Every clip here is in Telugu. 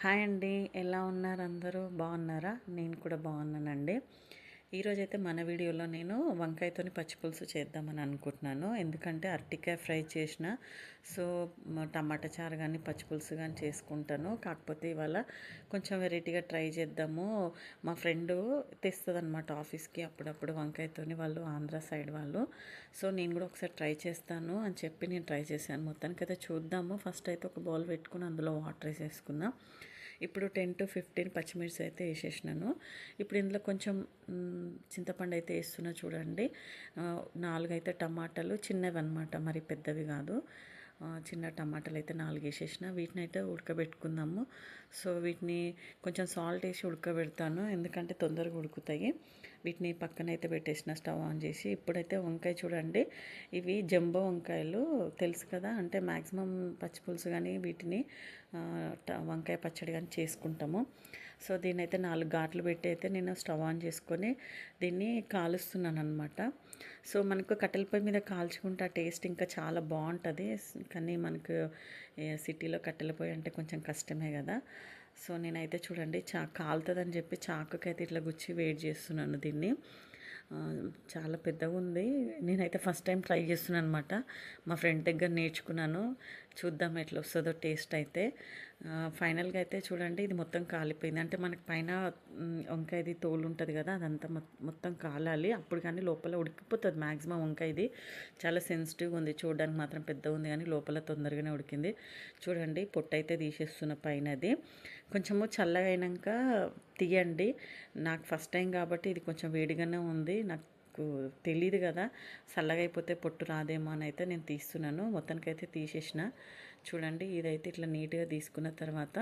హాయ్ అండి, ఎలా ఉన్నారు? అందరూ బాగున్నారా? నేను కూడా బాగున్నానండి. ఈరోజైతే మన వీడియోలో నేను వంకాయతోని పచ్చిపులుసు చేద్దామని అనుకుంటున్నాను. ఎందుకంటే అరటికాయ ఫ్రై చేసిన సో టమాటా చారు కానీ పచ్చిపులుసు కానీ చేసుకుంటాను. కాకపోతే ఇవాళ కొంచెం వెరైటీగా ట్రై చేద్దాము. మా ఫ్రెండు తెస్తుందన్నమాట ఆఫీస్కి అప్పుడప్పుడు వంకాయతోని, వాళ్ళు ఆంధ్ర సైడ్ వాళ్ళు. సో నేను కూడా ఒకసారి ట్రై చేస్తాను అని చెప్పి నేను ట్రై చేశాను. మొత్తానికైతే చూద్దాము. ఫస్ట్ అయితే ఒక బౌల్ పెట్టుకుని అందులో వాటర్ వేసేసుకుందాం. ఇప్పుడు 10 to 15 పచ్చిమిర్చి అయితే వేసేసినాను. ఇప్పుడు ఇందులో కొంచెం చింతపండు అయితే వేస్తున్నా చూడండి. 4 అయితే టమాటాలు చిన్నవి అనమాట, మరి పెద్దవి కాదు. చిన్న టమాటాలు అయితే 4 వేసేసిన. వీటిని అయితే ఉడకబెట్టుకుందాము. సో వీటిని కొంచెం సాల్ట్ వేసి ఉడకబెడతాను, ఎందుకంటే తొందరగా ఉడుకుతాయి. వీటిని పక్కన అయితే పెట్టేసిన స్టవ్ ఆన్ చేసి. ఇప్పుడైతే వంకాయ చూడండి, ఇవి జంబో వంకాయలు తెలుసు కదా, అంటే మ్యాక్సిమం పచ్చిపులుసు కానీ వీటిని వంకాయ పచ్చడి కానీ చేసుకుంటాము. సో దీన్ని అయితే 4 ఘాట్లు పెట్టి అయితే నేను స్టవ్ ఆన్ చేసుకొని దీన్ని కాలుస్తున్నాను అనమాట. సో మనకు కట్టెల పొయ్యి మీద కాల్చుకుంటే ఆ టేస్ట్ ఇంకా చాలా బాగుంటుంది. కానీ మనకు సిటీలో కట్టెల పొయ్యి అంటే కొంచెం కష్టమే కదా. సో నేనైతే చూడండి కాలుతుందని చెప్పి చాకుకైతే ఇట్లా గుచ్చి వేడి చేస్తున్నాను దీన్ని. చాలా పెద్దగా ఉంది. నేనైతే ఫస్ట్ టైం ట్రై చేస్తున్నాను అనమాట. మా ఫ్రెండ్ దగ్గర నేర్చుకున్నాను. చూద్దాం ఎట్లా వస్తుందో టేస్ట్ అయితే. ఫైనల్గా అయితే చూడండి, ఇది మొత్తం కాలిపోయింది. అంటే మనకి పైన వంకాయది తోలు ఉంటుంది కదా, అదంతా మొత్తం కాలాలి. అప్పుడు కానీ లోపల ఉడికిపోతుంది మ్యాక్సిమం. వంకాయది చాలా సెన్సిటివ్గా ఉంది, చూడడానికి మాత్రం పెద్దగా ఉంది కానీ లోపల తొందరగానే ఉడికింది. చూడండి పొట్టు అయితే తీసేస్తున్న పైనది. కొంచెము చల్లగా అయినాక తీయండి. నాకు ఫస్ట్ టైం కాబట్టి ఇది కొంచెం వేడిగానే ఉంది. నాకు తెలియదు కదా, చల్లగా అయిపోతే పొట్టు రాదేమో అని అయితే నేను తీస్తున్నాను. మొత్తానికైతే తీసేసిన. చూడండి ఇదైతే ఇట్లా నీట్గా తీసుకున్న తర్వాత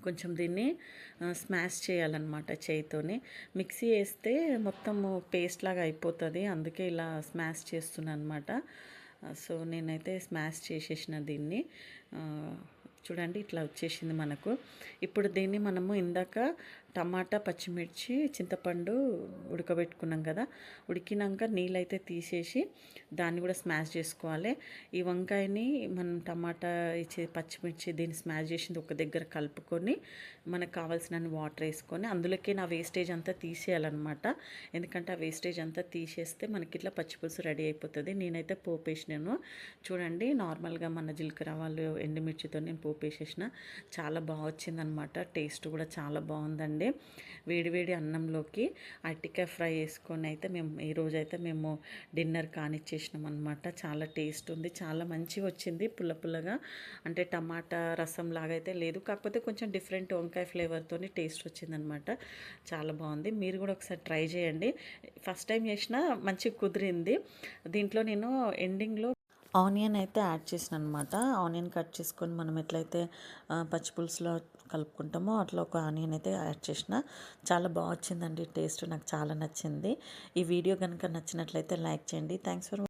కొంచెం దీన్ని స్మాష్ చేయాలన్నమాట చేయితోని. మిక్సీ వేస్తే మొత్తము పేస్ట్ లాగా అయిపోతుంది, అందుకే ఇలా స్మాష్ చేస్తున్నాను అనమాట. సో నేనైతే స్మాష్ చేసేసిన దీన్ని. చూడండి ఇట్లా వచ్చేసింది మనకు. ఇప్పుడు దీన్ని మనము ఇందాక టమాటా, పచ్చిమిర్చి, చింతపండు ఉడకబెట్టుకున్నాం కదా, ఉడికినాక నీళ్ళైతే తీసేసి దాన్ని కూడా స్మాష్ చేసుకోవాలి. ఈ వంకాయని మనం టమాటా ఇచ్చి పచ్చిమిర్చి దీన్ని స్మాష్ చేసింది ఒక దగ్గర కలుపుకొని మనకు కావాల్సిన వాటర్ వేసుకొని అందులోకి నా వేస్టేజ్ అంతా తీసేయాలన్నమాట. ఎందుకంటే ఆ వేస్టేజ్ అంతా తీసేస్తే మనకి ఇట్లా పచ్చిపులుసు రెడీ అయిపోతుంది. నేనైతే పోపు వేసినాను చూడండి. నార్మల్గా మన జీలకర్ర ఆవాలు ఎండుమిర్చితో నేను పోపు వేసేసిన. చాలా బాగా వచ్చిందనమాట. టేస్ట్ కూడా చాలా బాగుందండి. వేడివేడి అన్నంలోకి అరటికాయ ఫ్రై వేసుకొని అయితే ఈరోజైతే మేము డిన్నర్ కానిచ్చేసినాం అనమాట. చాలా టేస్ట్ ఉంది, చాలా మంచిగా వచ్చింది. పుల్ల పుల్లగా, అంటే టమాటా రసం లాగా అయితే లేదు, కాకపోతే కొంచెం డిఫరెంట్ వంకాయ ఫ్లేవర్తో టేస్ట్ వచ్చిందనమాట. చాలా బాగుంది. మీరు కూడా ఒకసారి ట్రై చేయండి. ఫస్ట్ టైం చేసినా మంచిగా కుదిరింది. దీంట్లో నేను ఎండింగ్లో ఆనియన్ అయితే యాడ్ చేసిన అనమాట. ఆనియన్ కట్ చేసుకొని మనం ఎట్లయితే పచ్చిపులుసులో కలుపుకుంటామో అట్లా ఒక ఆనియన్ అయితే యాడ్ చేసిన. చాలా బాగా వచ్చిందండి టేస్ట్, నాకు చాలా నచ్చింది. ఈ వీడియో కనుక నచ్చినట్లయితే లైక్ చేయండి. Thanks for